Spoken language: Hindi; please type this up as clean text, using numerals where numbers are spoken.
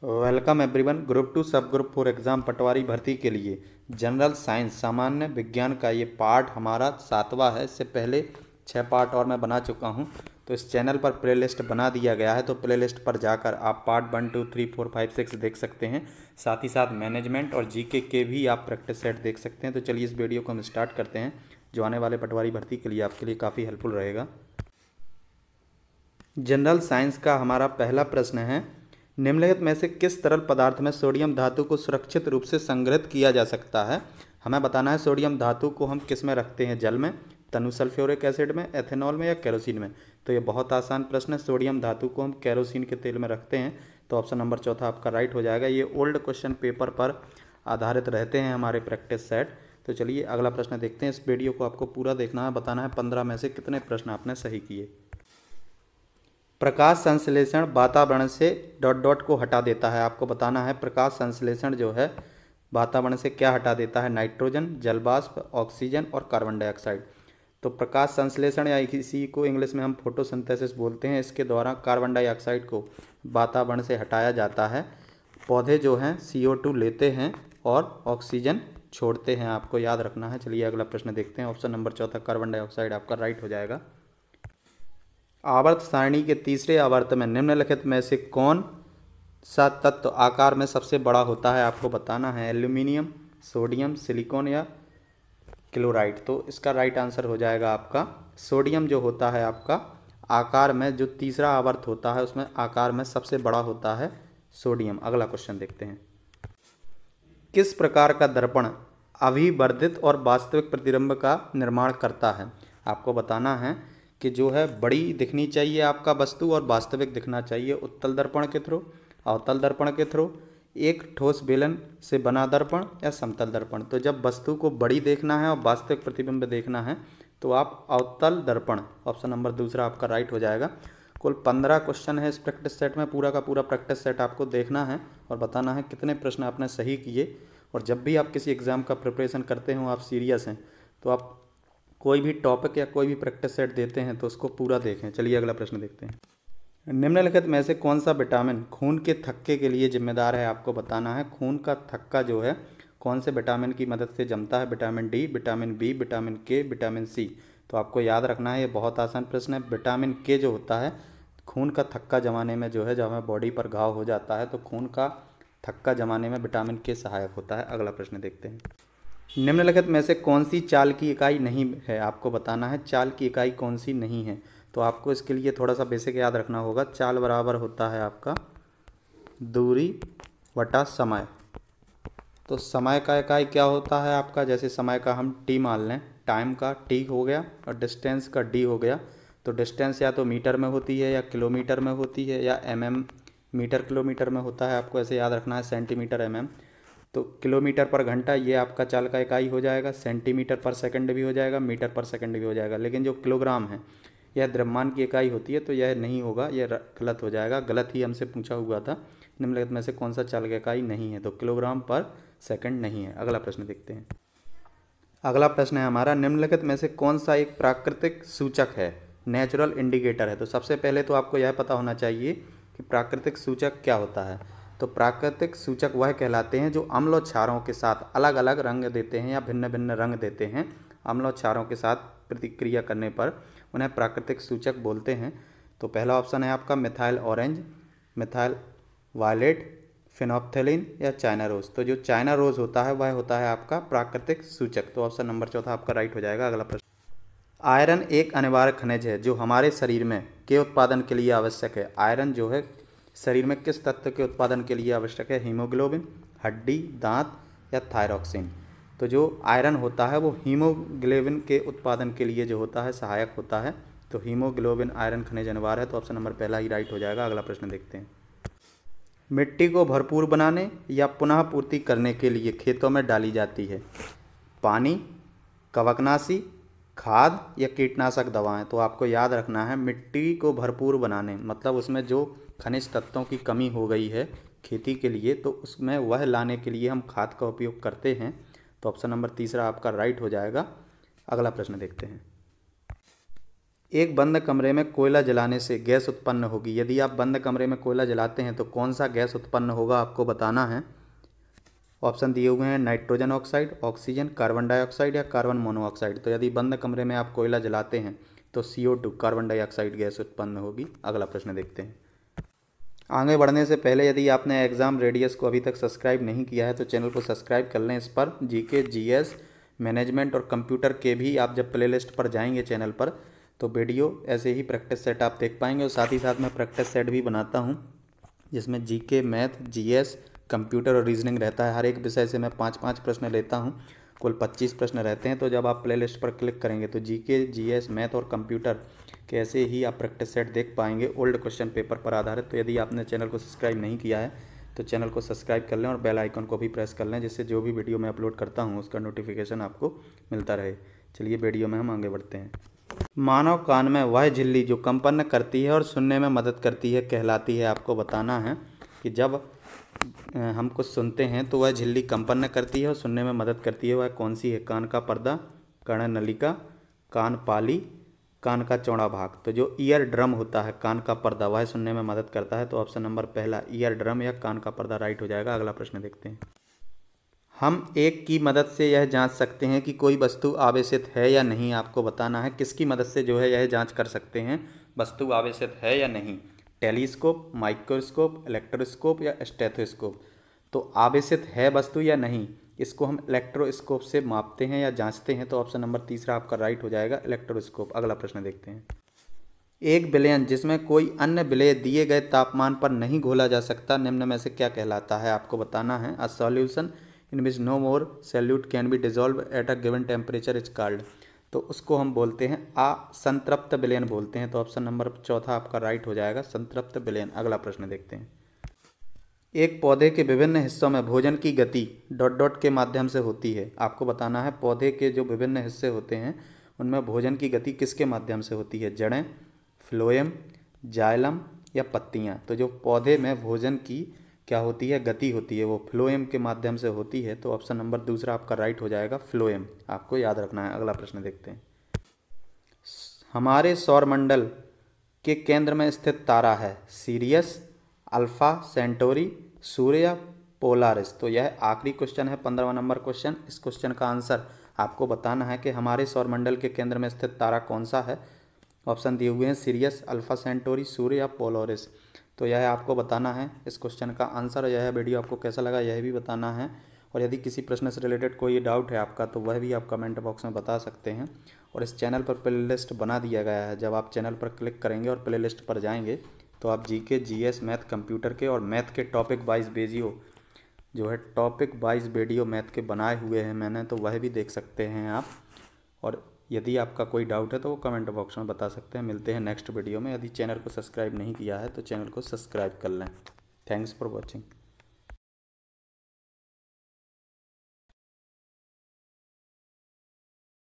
Welcome everyone. ग्रुप 2 सब ग्रुप 4 एग्ज़ाम पटवारी भर्ती के लिए जनरल साइंस सामान्य विज्ञान का ये पार्ट हमारा 7वां है। इससे पहले 6 पार्ट और मैं बना चुका हूँ, तो इस चैनल पर प्लेलिस्ट बना दिया गया है। तो प्लेलिस्ट पर जाकर आप पार्ट 1, 2, 3, 4, 5, 6 देख सकते हैं। साथ ही साथ मैनेजमेंट और जीके के भी आप प्रैक्टिस सेट देख सकते हैं। तो चलिए इस वीडियो को हम स्टार्ट करते हैं, जो आने वाले पटवारी भर्ती के लिए आपके लिए काफ़ी हेल्पफुल रहेगा। जनरल साइंस का हमारा पहला प्रश्न है, निम्नलिखित में से किस तरल पदार्थ में सोडियम धातु को सुरक्षित रूप से संग्रहित किया जा सकता है। हमें बताना है सोडियम धातु को हम किस में रखते हैं, जल में, तनु सल्फ्यूरिक एसिड में, एथेनॉल में या केरोसिन में। तो ये बहुत आसान प्रश्न है। सोडियम धातु को हम केरोसिन के तेल में रखते हैं, तो ऑप्शन नंबर चौथा आपका राइट हो जाएगा। ये ओल्ड क्वेश्चन पेपर पर आधारित रहते हैं हमारे प्रैक्टिस सेट। तो चलिए अगला प्रश्न देखते हैं। इस वीडियो को आपको पूरा देखना है, बताना है 15 में से कितने प्रश्न आपने सही किए। प्रकाश संश्लेषण वातावरण से डॉट डॉट को हटा देता है। आपको बताना है प्रकाश संश्लेषण जो है वातावरण से क्या हटा देता है, नाइट्रोजन, जलवाष्प, ऑक्सीजन और कार्बन डाइऑक्साइड। तो प्रकाश संश्लेषण या इसी को इंग्लिश में हम फोटोसिंथेसिस बोलते हैं, इसके द्वारा कार्बन डाइऑक्साइड को वातावरण से हटाया जाता है। पौधे जो हैं CO2 लेते हैं और ऑक्सीजन छोड़ते हैं, आपको याद रखना है। चलिए अगला प्रश्न देखते हैं। ऑप्शन नंबर चौथा कार्बन डाइऑक्साइड आपका राइट हो जाएगा। आवर्त सारणी के तीसरे आवर्त में निम्नलिखित में से कौन सा तत्व आकार में सबसे बड़ा होता है। आपको बताना है एल्यूमिनियम, सोडियम, सिलिकॉन या क्लोराइड। तो इसका राइट आंसर हो जाएगा आपका सोडियम। जो होता है आपका आकार में, जो तीसरा आवर्त होता है उसमें आकार में सबसे बड़ा होता है सोडियम। अगला क्वेश्चन देखते हैं। किस प्रकार का दर्पण अभिवर्धित और वास्तविक प्रतिबिंब का निर्माण करता है। आपको बताना है कि जो है बड़ी दिखनी चाहिए आपका वस्तु और वास्तविक दिखना चाहिए। उत्तल दर्पण के थ्रू, अवतल दर्पण के थ्रू, एक ठोस बेलन से बना दर्पण या समतल दर्पण। तो जब वस्तु को बड़ी देखना है और वास्तविक प्रतिबिंब देखना है तो आप अवतल दर्पण, ऑप्शन नंबर दूसरा आपका राइट हो जाएगा। कुल 15 क्वेश्चन है इस प्रैक्टिस सेट में। पूरा का पूरा प्रैक्टिस सेट आपको देखना है और बताना है कितने प्रश्न आपने सही किए। और जब भी आप किसी एग्ज़ाम का प्रिपरेशन करते हो, आप सीरियस हैं, तो आप कोई भी टॉपिक या कोई भी प्रैक्टिस सेट देते हैं तो उसको पूरा देखें। चलिए अगला प्रश्न देखते हैं। निम्नलिखित में से कौन सा विटामिन खून के थक्के के लिए जिम्मेदार है। आपको बताना है खून का थक्का जो है कौन से विटामिन की मदद से जमता है। Vitamin D, vitamin B, vitamin K, vitamin C. तो आपको याद रखना है, ये बहुत आसान प्रश्न है। विटामिन के जो होता है खून का थक्का जमाने में, जो है जब हमें बॉडी पर घाव हो जाता है तो खून का थक्का जमाने में विटामिन के सहायक होता है। अगला प्रश्न देखते हैं। निम्नलिखित में से कौन सी चाल की इकाई नहीं है। आपको बताना है चाल की इकाई कौन सी नहीं है। तो आपको इसके लिए थोड़ा सा बेसिक याद रखना होगा। चाल बराबर होता है आपका दूरी बटा समय। तो समय का इकाई क्या होता है आपका, जैसे समय का हम टी मान लें, टाइम का टी हो गया और डिस्टेंस का डी हो गया। तो डिस्टेंस या तो मीटर में होती है या किलोमीटर में होती है या मीटर किलोमीटर में होता है। आपको ऐसे याद रखना है, सेंटीमीटर तो किलोमीटर पर घंटा ये आपका चाल का इकाई हो जाएगा। सेंटीमीटर पर सेकंड भी हो जाएगा, मीटर पर सेकंड भी हो जाएगा। लेकिन जो किलोग्राम है यह द्रव्यमान की इकाई होती है, तो यह नहीं होगा, यह गलत हो जाएगा। गलत ही हमसे पूछा हुआ था, निम्नलिखित में से कौन सा चाल का इकाई नहीं है, तो किलोग्राम पर सेकंड नहीं है। अगला प्रश्न देखते हैं। अगला प्रश्न है हमारा, निम्नलिखित में से कौन सा एक प्राकृतिक सूचक है, नेचुरल इंडिकेटर है। तो सबसे पहले तो आपको यह पता होना चाहिए कि प्राकृतिक सूचक क्या होता है। तो प्राकृतिक सूचक वह कहलाते हैं जो अम्ल और क्षारों के साथ अलग अलग रंग देते हैं या भिन्न भिन्न रंग देते हैं। अम्ल और क्षारों के साथ प्रतिक्रिया करने पर उन्हें प्राकृतिक सूचक बोलते हैं। तो पहला ऑप्शन है आपका मिथाइल ऑरेंज, मिथाइल वायलेट, फिनोप्थेलिन या चाइना रोज। तो जो चाइना रोज होता है वह होता है आपका प्राकृतिक सूचक। तो ऑप्शन नंबर चौथा आपका राइट हो जाएगा। अगला प्रश्न, आयरन एक अनिवार्य खनिज है जो हमारे शरीर में के उत्पादन के लिए आवश्यक है। आयरन जो है शरीर में किस तत्व के उत्पादन के लिए आवश्यक है, हीमोग्लोबिन, हड्डी, दांत या थायरॉक्सिन। तो जो आयरन होता है वो हीमोग्लोबिन के उत्पादन के लिए जो होता है सहायक होता है। तो हीमोग्लोबिन आयरन खनिज अनिवार्य है। तो ऑप्शन नंबर पहला ही राइट हो जाएगा। अगला प्रश्न देखते हैं। मिट्टी को भरपूर बनाने या पुनः पूर्ति करने के लिए खेतों में डाली जाती है पानी, कवकनाशी, खाद या कीटनाशक दवाएं। तो आपको याद रखना है मिट्टी को भरपूर बनाने मतलब उसमें जो खनिज तत्वों की कमी हो गई है खेती के लिए, तो उसमें वह लाने के लिए हम खाद का उपयोग करते हैं। तो ऑप्शन नंबर तीसरा आपका राइट हो जाएगा। अगला प्रश्न देखते हैं। एक बंद कमरे में कोयला जलाने से गैस उत्पन्न होगी। यदि आप बंद कमरे में कोयला जलाते हैं तो कौन सा गैस उत्पन्न होगा आपको बताना है। ऑप्शन दिए हुए हैं nitrogen oxide, oxygen, carbon dioxide या कार्बन मोनोऑक्साइड। तो यदि बंद कमरे में आप कोयला जलाते हैं तो CO2 कार्बन डाइऑक्साइड गैस उत्पन्न होगी। अगला प्रश्न देखते हैं। आगे बढ़ने से पहले यदि आपने एग्ज़ाम रेडियस को अभी तक सब्सक्राइब नहीं किया है तो चैनल को सब्सक्राइब कर लें। इस पर GK, GS, मैनेजमेंट और कंप्यूटर के भी आप जब प्लेलिस्ट पर जाएंगे चैनल पर तो वीडियो ऐसे ही प्रैक्टिस सेट आप देख पाएंगे। और साथ ही साथ मैं प्रैक्टिस सेट भी बनाता हूं जिसमें GK, मैथ, GS, कंप्यूटर और रीजनिंग रहता है। हर एक विषय से मैं 5-5 प्रश्न लेता हूं, कुल 25 प्रश्न रहते हैं। तो जब आप प्लेलिस्ट पर क्लिक करेंगे तो GK, GS, मैथ और कंप्यूटर के ऐसे ही आप प्रैक्टिस सेट देख पाएंगे ओल्ड क्वेश्चन पेपर पर आधारित। तो यदि आपने चैनल को सब्सक्राइब नहीं किया है तो चैनल को सब्सक्राइब कर लें और बेल आइकन को भी प्रेस कर लें, जिससे जो भी वीडियो मैं अपलोड करता हूँ उसका नोटिफिकेशन आपको मिलता रहे। चलिए वीडियो में हम आगे बढ़ते हैं। मानव कान में वह झिल्ली जो कंपन करती है और सुनने में मदद करती है कहलाती है। आपको बताना है कि जब हम कुछ सुनते हैं तो वह झिल्ली कंपन करती है और सुनने में मदद करती है, वह कौन सी है। कान का पर्दा, कर्णनलिका, कान पाली, कान का चौड़ा भाग। तो जो ईयर ड्रम होता है, कान का पर्दा, वह सुनने में मदद करता है। तो ऑप्शन नंबर पहला ईयर ड्रम या कान का पर्दा राइट हो जाएगा। अगला प्रश्न देखते हैं। हम एक की मदद से यह जांच सकते हैं कि कोई वस्तु आवेशित है या नहीं। आपको बताना है किसकी मदद से जो है यह जांच कर सकते हैं वस्तु आवेशित है या नहीं। टेलीस्कोप, माइक्रोस्कोप, इलेक्ट्रोस्कोप या स्टेथोस्कोप। तो आवेशित है वस्तु या नहीं, इसको हम इलेक्ट्रोस्कोप से मापते हैं या जांचते हैं। तो ऑप्शन नंबर तीसरा आपका राइट हो जाएगा, इलेक्ट्रोस्कोप। अगला प्रश्न देखते हैं। एक विलयन जिसमें कोई अन्य विलय दिए गए तापमान पर नहीं घोला जा सकता निम्न में से क्या कहलाता है। आपको बताना है। A solution in which no more solute can be dissolve at a given temperature is called. तो उसको हम बोलते हैं असंतृप्त विलयन बोलते हैं। तो ऑप्शन नंबर चौथा आपका राइट हो जाएगा, संतृप्त विलयन। अगला प्रश्न देखते हैं। एक पौधे के विभिन्न हिस्सों में भोजन की गति ... के माध्यम से होती है। आपको बताना है पौधे के जो विभिन्न हिस्से होते हैं उनमें भोजन की गति किसके माध्यम से होती है। जड़ें, फ्लोएम, जाइलम या पत्तियां। तो जो पौधे में भोजन की क्या होती है, गति होती है, वो फ्लोएम के माध्यम से होती है। तो ऑप्शन नंबर दूसरा आपका राइट हो जाएगा, फ्लोएम। आपको याद रखना है। अगला प्रश्न देखते हैं। हमारे सौरमंडल के केंद्र में स्थित तारा है सीरियस, अल्फा सेंटोरी, सूर्य या पोलारिस। तो यह आखिरी क्वेश्चन है, 15वां नंबर क्वेश्चन। इस क्वेश्चन का आंसर आपको बताना है कि हमारे सौरमंडल के केंद्र में स्थित तारा कौन सा है। ऑप्शन दिए हुए हैं सीरियस, अल्फा सेंटोरी, सूर्य या पोलारिस। तो यह आपको बताना है इस क्वेश्चन का आंसर। यह वीडियो आपको कैसा लगा यह भी बताना है। और यदि किसी प्रश्न से रिलेटेड कोई डाउट है आपका तो वह भी आप कमेंट बॉक्स में बता सकते हैं। और इस चैनल पर प्लेलिस्ट बना दिया गया है। जब आप चैनल पर क्लिक करेंगे और प्लेलिस्ट पर जाएंगे तो आप GK, GS, मैथ, कंप्यूटर के और मैथ के टॉपिक वाइज वीडियो जो है टॉपिक वाइज वीडियो मैथ के बनाए हुए हैं मैंने, तो वह भी देख सकते हैं आप। और यदि आपका कोई डाउट है तो वो कमेंट बॉक्स में बता सकते हैं। मिलते हैं नेक्स्ट वीडियो में। यदि चैनल को सब्सक्राइब नहीं किया है तो चैनल को सब्सक्राइब कर लें। Thanks for watching.